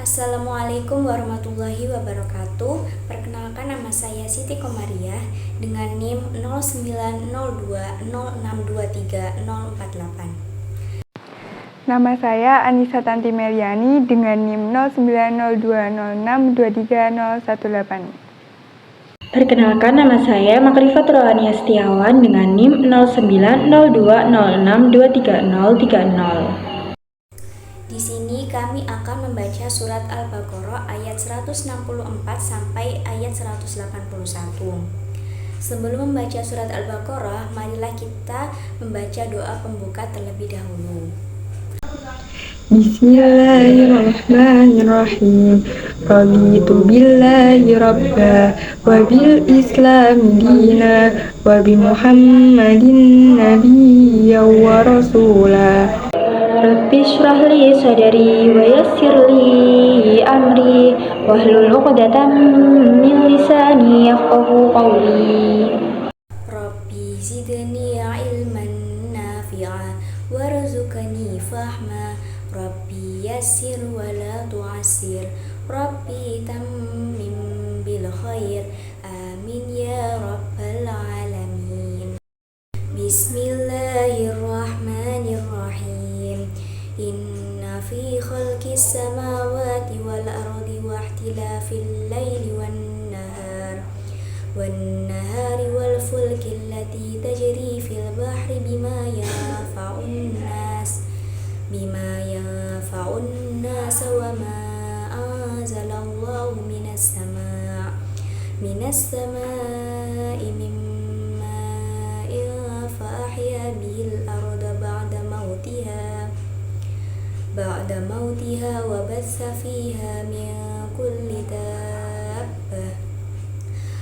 Assalamualaikum warahmatullahi wabarakatuh. Perkenalkan, nama saya Siti Komariah dengan NIM 090206230048. Nama saya Anissa Tanti Meriani dengan NIM 090206230018. Perkenalkan, nama saya Makrifat Rohania Setiawan dengan NIM 090206230030. Di sini kami akan membaca surat Al-Baqarah ayat 164 sampai ayat 181. Sebelum membaca surat Al-Baqarah, marilah kita membaca doa pembuka terlebih dahulu. Bismillahirrahmanirrahim. Raditu billahi rabba wa bil islami dina wa bi Muhammadin nabiyya wa rasula. Rabbi shrah li sadri wa yassir li amri wahlul 'uqdatam min lisani yafqahu qawli. Rabbi zidni ilman nafi'a warzuqni fahma. Rabbi yassir wa la tu'assir. Rabbi tammim bil khair. Amin ya rabbal alamin. Bismillahirrahmanirrahim. Inna fi khalqis samawati wal ardi wa ikhtilafil laili wan nahari wal fulki allati tajri fil bahri bima yanfa'un nas wa ma anzalallahu minas sama'i min ma'in fa ahya bihil arda ba'da mautiha wa bassa fiha min kulli dabbah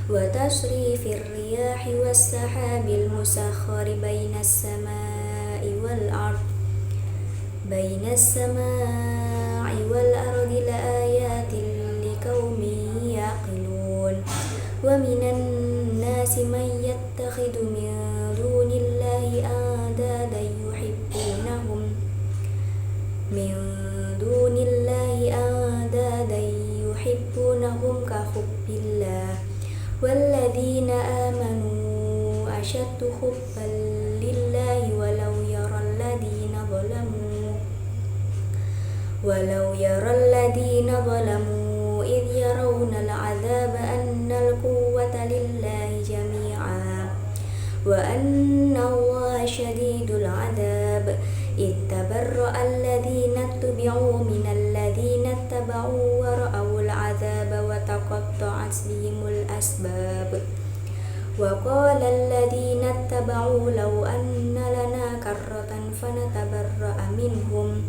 wa tasrifir riyahi was sahabil musakhkhari bainas sama'i wal ardi la ayatin liqaumin yaqilun. Wa minan nasi man yattakhidhu min dunillahi andadan yuhibbunahum ka hubbillah walladzina amanu ashaddu hubban lillahi walau yaral ladina zalamu idh yarawna al'adzaba anna al-quwwata lillahi jami'a wa anna Allaha shadidul 'adzab. Ittabarra'a alladhina tubi'u minal ladhina taba'u wa ra'awul 'adzaba wa taqatta'at bihimul asbab. Wa qala alladhina taba'u law anna lana karratan fanatabarra'a minhum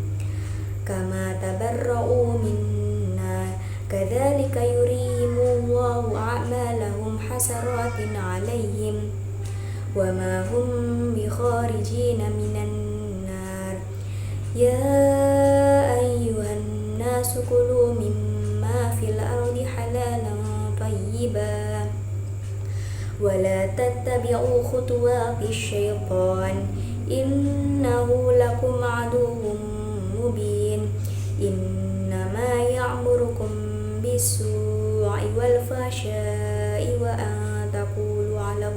kama tabarra'u minna kadzalika yurihimullahu a'malahum hasaratin 'alaihim wa ma hum bikharijina minan. Ya ayyuhan nasu kulu mimma fil ardi halalan tayyiban wa la tattabi'u khutuwatis syaitan innahu lakum aduwwun mubin. Innama ya'murukum bis-su'i wal fahsya'i wa an taqulu 'ala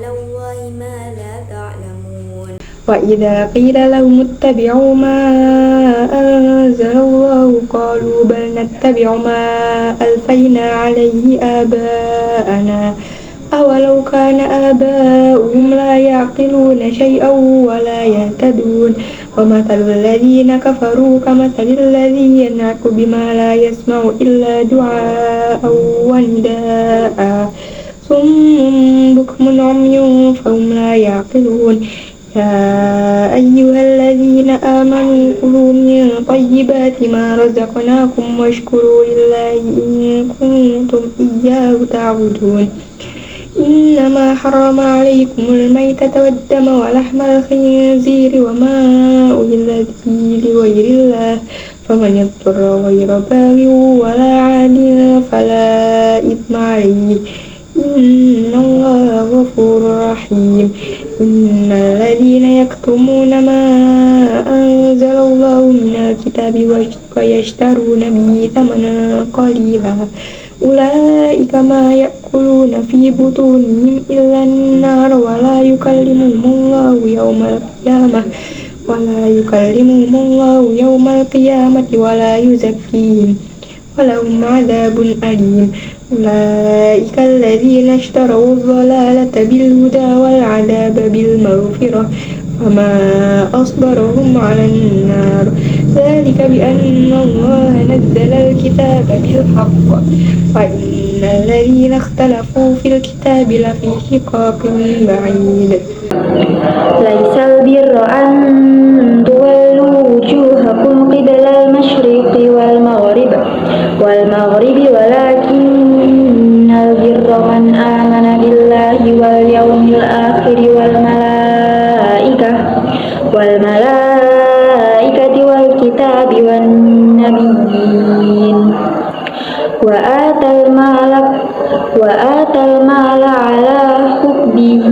Allahi ma la ta'lamun. Wa idza qila lahum ittabi'u ma anzalallahu qalu bal nattabi'u ma alfayna 'alayhi aba'ana awalau kana aba'uhum la ya'qiluna shay'an wa la yahtadun wa mathalul ladzina kafaru kamathalil ladzi yan'aqu bima la yasma'u illa du'a'an wa nidaa'a summun bukmun 'umyun fahum la ya'qilun. Ya ayyuhalladzina amanu kulu min thayyibati ma razaqnakum washkuru lillahi in kuntum iyyahu ta'budun. Innama harrama 'alaykumul maytata wad-dama wa lahmal khinziri wa ma uhilla bihi li ghairillah faman yattara ghayra baghin wa la 'adin fala ithma 'alayhi. Innallaha ghafurur rahim. Innal ladzina yaktumuna ma anzalallahu الكتاب ويشترون به ثمنا قليلا أولئك ما يأكلون في بطونهم إلا النار ولا يكلمهم الله يوم القيامة ولا يزكيهم ولهم عذاب أليم أولئك الذين اشتروا الضلالة بالهدى والعذاب بالمغفرة وما أصبرهم على النار ذلك بأن الله نزل الكتاب بالحق وإن الذين اختلفوا في الكتاب لفي شقاق بعيد ليس البر أن تولوا وجوهكم قبل المشرق والمغرب ولكن البر من آمن بالله واليوم الآخر والملائكة والكتاب والنبيين وآتى المال على حبه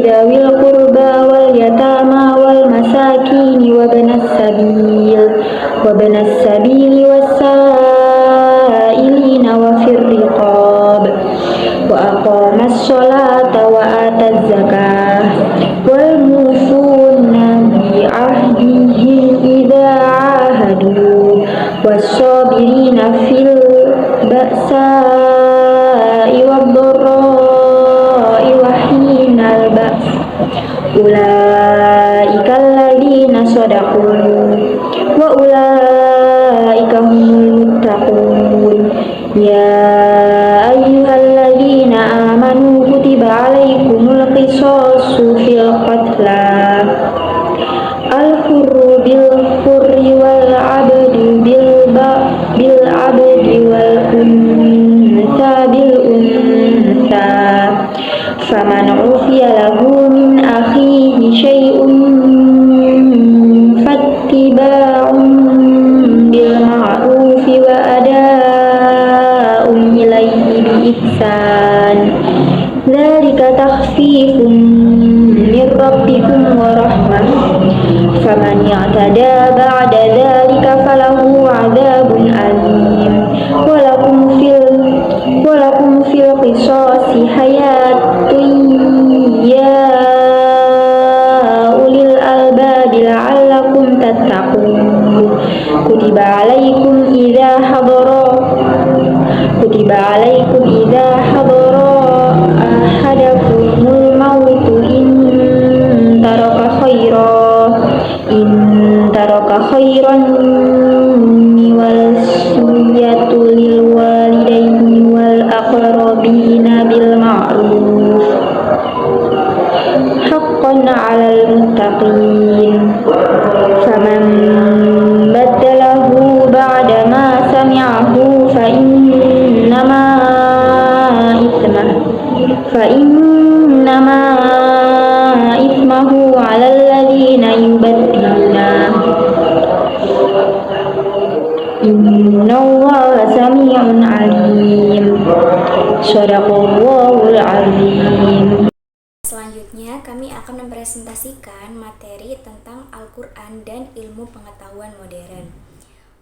ذوي القربى واليتامى والمساكين وابن السبيل والسائلين وفي الرقاب وأقام الصلاة وآتى الزكاة والموفون بعهدهم إذا عاهدوا والصابرين في البأساء والضراء وحين البأس أولئك الذين صدقوا وأولئك هم المتقون يا أيها الذين آمنوا كتب عليكم القصاص في القتلى الحر بالحر والعبد بالعبد والأنثى بالأنثى فمن عفي له من أخيه شيء فاتباع بالمعروف وأداء إليه بإحسان ذلك تخفيف من ربكم ورحمة فمن اعتدى بعد ذلك فله عذاب أليم ولكم في القصاص حياة يا أولي الألباب لعلكم تتقون كتب عليكم إذا حضر أحدكم الموت إن ترك خيرا الوصية للوالدين والأقربين بالمعروف حقا على المتقين فمن بدله بعد ما سمعه فإنما إثمه على الذين يبدلونه إن الله سميع عليم Shadaqallahul Azim. Selanjutnya kami akan mempresentasikan materi tentang Al-Quran dan ilmu pengetahuan modern.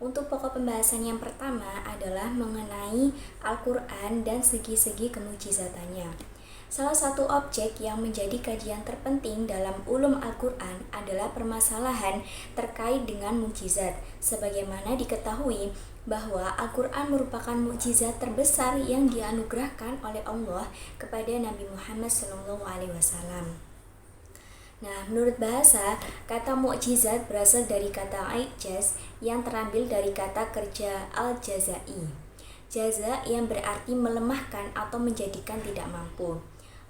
Untuk pokok pembahasan yang pertama adalah mengenai Al-Quran dan segi-segi kemujizatannya. Salah satu objek yang menjadi kajian terpenting dalam ulum Al-Quran adalah permasalahan terkait dengan mukjizat. Sebagaimana diketahui bahwa Al-Quran merupakan mukjizat terbesar yang dianugerahkan oleh Allah kepada Nabi Muhammad SAW. Nah, menurut bahasa, kata mukjizat berasal dari kata ijaz yang terambil dari kata kerja al-jazai. Jaza yang berarti melemahkan atau menjadikan tidak mampu.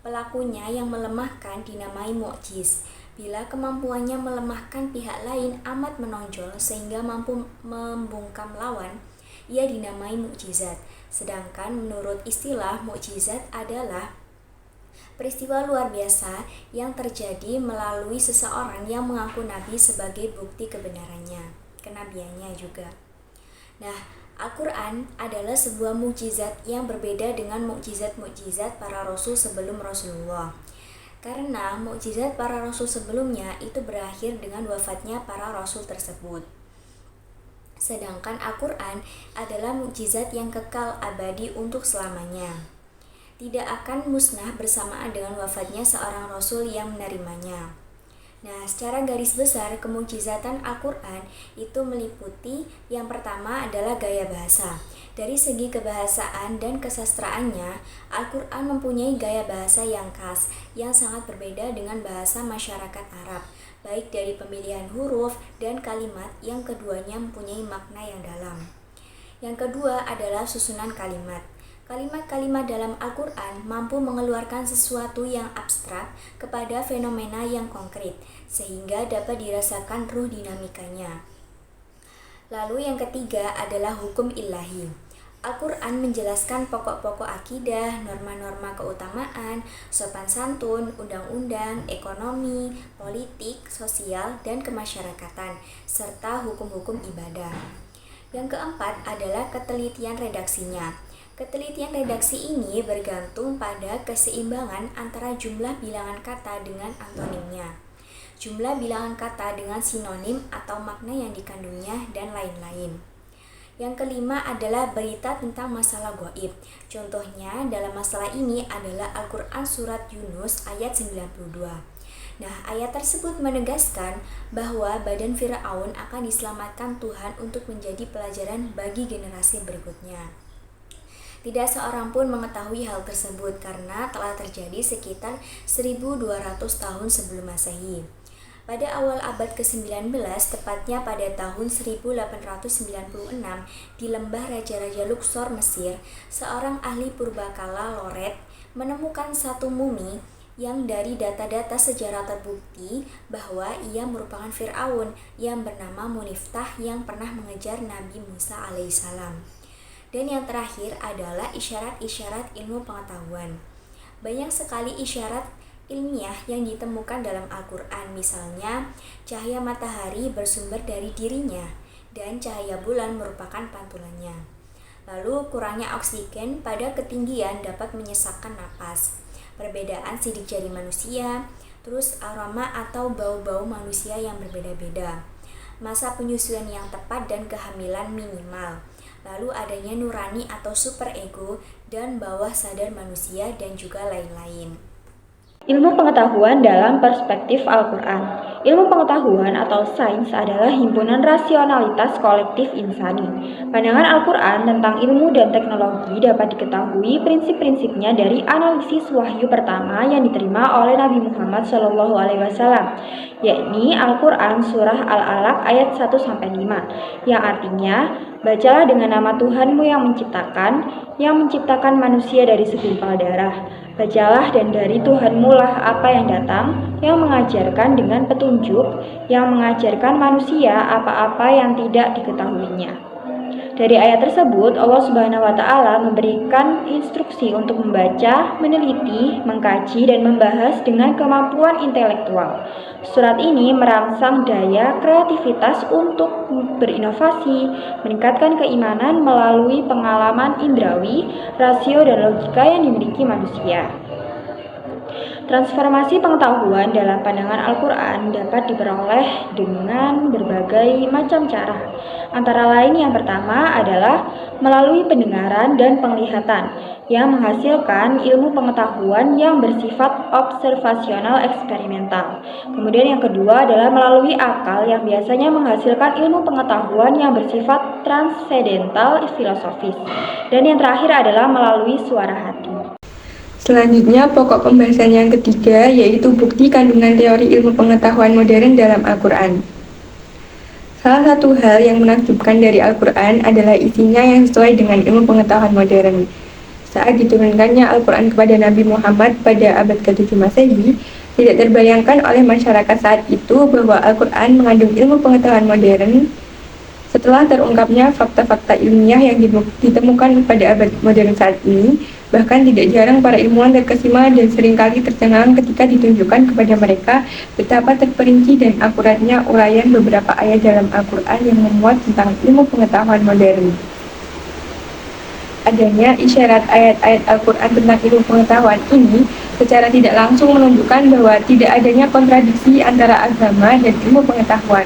Pelakunya yang melemahkan dinamai mukjiz. Bila kemampuannya melemahkan pihak lain amat menonjol sehingga mampu membungkam lawan, ia dinamai mukjizat. Sedangkan menurut istilah mukjizat adalah peristiwa luar biasa yang terjadi melalui seseorang yang mengaku nabi sebagai bukti kebenarannya, kenabiannya juga. Nah, Al-Quran adalah sebuah mukjizat yang berbeda dengan mukjizat-mukjizat para rasul sebelum Rasulullah. Karena mukjizat para rasul sebelumnya itu berakhir dengan wafatnya para rasul tersebut. Sedangkan Al-Quran adalah mukjizat yang kekal abadi untuk selamanya. Tidak akan musnah bersamaan dengan wafatnya seorang Rasul yang menerimanya. Nah, secara garis besar, kemukjizatan Al-Quran itu meliputi yang pertama adalah gaya bahasa. Dari segi kebahasaan dan kesastraannya, Al-Quran mempunyai gaya bahasa yang khas, yang sangat berbeda dengan bahasa masyarakat Arab, baik dari pemilihan huruf dan kalimat yang keduanya mempunyai makna yang dalam. Yang kedua adalah susunan kalimat. Kalimat-kalimat dalam Al-Quran mampu mengeluarkan sesuatu yang abstrak kepada fenomena yang konkret, sehingga dapat dirasakan ruh dinamikanya. Lalu yang ketiga adalah hukum ilahi. Al-Quran menjelaskan pokok-pokok akidah, norma-norma keutamaan, sopan santun, undang-undang, ekonomi, politik, sosial, dan kemasyarakatan, serta hukum-hukum ibadah. Yang keempat adalah ketelitian redaksinya. Ketelitian redaksi ini bergantung pada keseimbangan antara jumlah bilangan kata dengan antonimnya, jumlah bilangan kata dengan sinonim atau makna yang dikandungnya, dan lain-lain. Yang kelima adalah berita tentang masalah gaib. Contohnya dalam masalah ini adalah Al-Quran Surat Yunus ayat 92. Nah, ayat tersebut menegaskan bahwa badan Fir'aun akan diselamatkan Tuhan untuk menjadi pelajaran bagi generasi berikutnya. Tidak seorang pun mengetahui hal tersebut karena telah terjadi sekitar 1200 tahun sebelum Masehi. Pada awal abad ke-19, tepatnya pada tahun 1896, di lembah Raja-Raja Luxor, Mesir, seorang ahli purbakala Loret menemukan satu mumi yang dari data-data sejarah terbukti bahwa ia merupakan Fir'aun yang bernama Muniftah yang pernah mengejar Nabi Musa alaihissalam. Dan yang terakhir adalah isyarat-isyarat ilmu pengetahuan. Banyak sekali isyarat ilmiah yang ditemukan dalam Al-Quran, misalnya cahaya matahari bersumber dari dirinya dan cahaya bulan merupakan pantulannya. Lalu kurangnya oksigen pada ketinggian dapat menyesakkan napas, perbedaan sidik jari manusia, terus aroma atau bau-bau manusia yang berbeda-beda, masa penyusuan yang tepat dan kehamilan minimal, lalu adanya nurani atau superego dan bawah sadar manusia, dan juga lain-lain. Ilmu pengetahuan dalam perspektif Al-Quran. Ilmu pengetahuan atau sains adalah himpunan rasionalitas kolektif insani. Pandangan Al-Quran tentang ilmu dan teknologi dapat diketahui prinsip-prinsipnya dari analisis wahyu pertama yang diterima oleh Nabi Muhammad SAW, yakni Al-Quran Surah Al-Alaq ayat 1-5, yang artinya, bacalah dengan nama Tuhanmu yang menciptakan manusia dari segumpal darah. Bacalah dan dari Tuhanmu lah apa yang datang, yang mengajarkan dengan petunjuk, yang mengajarkan manusia apa-apa yang tidak diketahuinya. Dari ayat tersebut, Allah Subhanahu wa Ta'ala memberikan instruksi untuk membaca, meneliti, mengkaji, dan membahas dengan kemampuan intelektual. Surat ini merangsang daya kreativitas untuk berinovasi, meningkatkan keimanan melalui pengalaman indrawi, rasio, dan logika yang dimiliki manusia. Transformasi pengetahuan dalam pandangan Al-Quran dapat diperoleh dengan berbagai macam cara. Antara lain yang pertama adalah melalui pendengaran dan penglihatan yang menghasilkan ilmu pengetahuan yang bersifat observasional eksperimental. Kemudian yang kedua adalah melalui akal yang biasanya menghasilkan ilmu pengetahuan yang bersifat transendental filosofis. Dan yang terakhir adalah melalui suara hati. Selanjutnya, pokok pembahasan yang ketiga yaitu bukti kandungan teori ilmu pengetahuan modern dalam Al-Quran. Salah satu hal yang menakjubkan dari Al-Quran adalah isinya yang sesuai dengan ilmu pengetahuan modern. Saat diturunkannya Al-Quran kepada Nabi Muhammad pada abad ke-7 Masehi, tidak terbayangkan oleh masyarakat saat itu bahwa Al-Quran mengandung ilmu pengetahuan modern. Setelah terungkapnya fakta-fakta ilmiah yang ditemukan pada abad modern saat ini, bahkan tidak jarang para ilmuwan terkesima dan seringkali tercengang ketika ditunjukkan kepada mereka betapa terperinci dan akuratnya uraian beberapa ayat dalam Al-Quran yang memuat tentang ilmu pengetahuan modern. Adanya isyarat ayat-ayat Al-Quran tentang ilmu pengetahuan ini secara tidak langsung menunjukkan bahwa tidak adanya kontradiksi antara agama dan ilmu pengetahuan.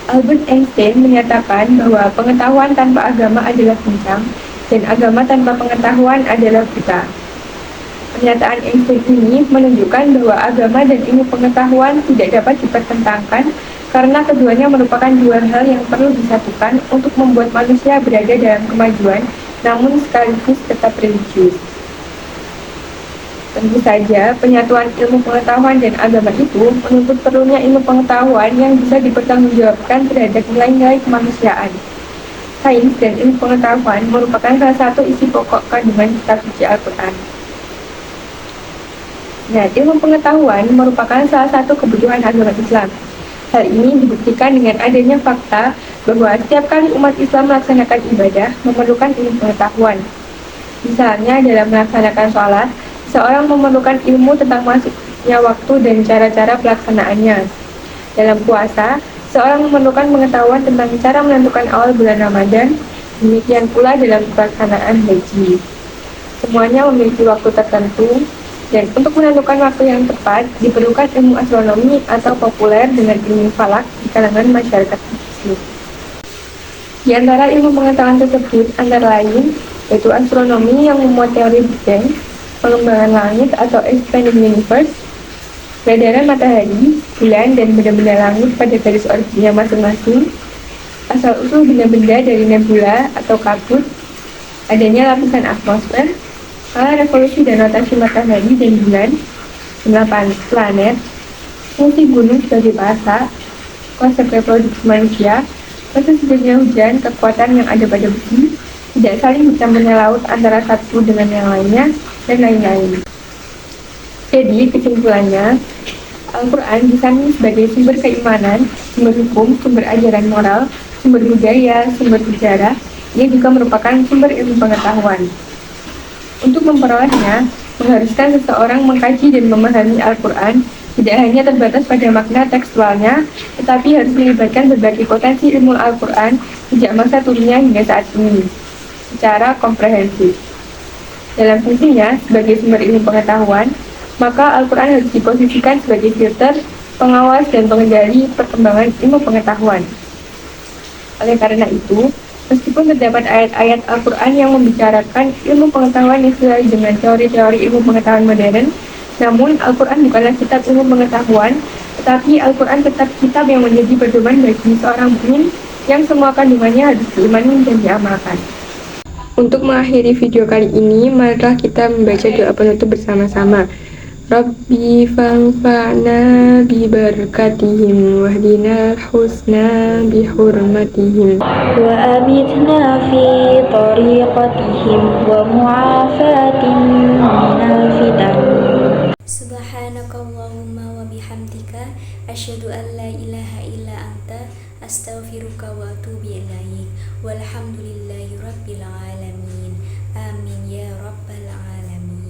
Albert Einstein menyatakan bahwa pengetahuan tanpa agama adalah bincang dan agama tanpa pengetahuan adalah buta. Pernyataan Einstein ini menunjukkan bahwa agama dan ilmu pengetahuan tidak dapat dipertentangkan karena keduanya merupakan dua hal yang perlu disatukan untuk membuat manusia berada dalam kemajuan namun sekaligus tetap religius. Tentu saja, penyatuan ilmu pengetahuan dan agama itu menuntut perlunya ilmu pengetahuan yang bisa dipertanggungjawabkan terhadap nilai-nilai kemanusiaan. Sains dan ilmu pengetahuan merupakan salah satu isi pokok kandungan kitab suci Al-Quran. Nah, ilmu pengetahuan merupakan salah satu kebutuhan agama Islam. Hal ini dibuktikan dengan adanya fakta bahwa setiap kali umat Islam melaksanakan ibadah memerlukan ilmu pengetahuan. Misalnya dalam melaksanakan sholat, seorang memerlukan ilmu tentang masuknya waktu dan cara-cara pelaksanaannya. Dalam puasa, seorang memerlukan pengetahuan tentang cara menentukan awal bulan Ramadan, demikian pula dalam pelaksanaan haji. Semuanya memiliki waktu tertentu, dan untuk menentukan waktu yang tepat, diperlukan ilmu astronomi atau populer dengan ilmu falak di kalangan masyarakat Muslim. Di antara ilmu pengetahuan tersebut antara lain, yaitu astronomi yang memuat teori Big Bang, pengembangan langit atau expanding universe, peredaran matahari, bulan, dan benda-benda langit pada garis originnya masing-masing, asal-usul benda-benda dari nebula atau kabut, adanya lapisan atmosfer, revolusi dan rotasi matahari dan bulan, jumlah planet, fungsi gunung sebagai bahasa, konsep reproduksi manusia, proses terjadinya hujan, kekuatan yang ada pada bumi, tidak saling bercampurnya laut antara satu dengan yang lainnya, dan lain-lain. Jadi, kesimpulannya, Al-Quran disambung sebagai sumber keimanan, sumber hukum, sumber ajaran moral, sumber budaya, sumber sejarah. Ia juga merupakan sumber ilmu pengetahuan. Untuk memperolehnya, mengharuskan seseorang mengkaji dan memahami Al-Quran tidak hanya terbatas pada makna tekstualnya, tetapi harus melibatkan berbagai potensi ilmu Al-Quran sejak masa turunnya hingga saat ini, secara komprehensif. Dalam fungsinya sebagai sumber ilmu pengetahuan, maka Al-Quran harus diposisikan sebagai filter, pengawas, dan pengendali perkembangan ilmu pengetahuan. Oleh karena itu, meskipun terdapat ayat-ayat Al-Quran yang membicarakan ilmu pengetahuan yang sesuai dengan teori-teori ilmu pengetahuan modern, namun Al-Quran bukanlah kitab ilmu pengetahuan, tetapi Al-Quran tetap kitab yang menjadi pedoman bagi seorang mukmin yang semua kandungannya harus diimani dan diamalkan. Untuk mengakhiri video kali ini, marilah kita membaca doa penutup bersama-sama. Rabbi fanfa'na bi barakatihim wahdinal husna bi hurmatihim wa amitna fi tariqatihim wa mu'afatin minal fitan. Subhanakallahumma wa bihamdika asyhadu an la ilaha illa anta astaghfiruka wa atubu ilaik. Walhamdulillahi rabbil alamin. Amin ya rabbal alamin.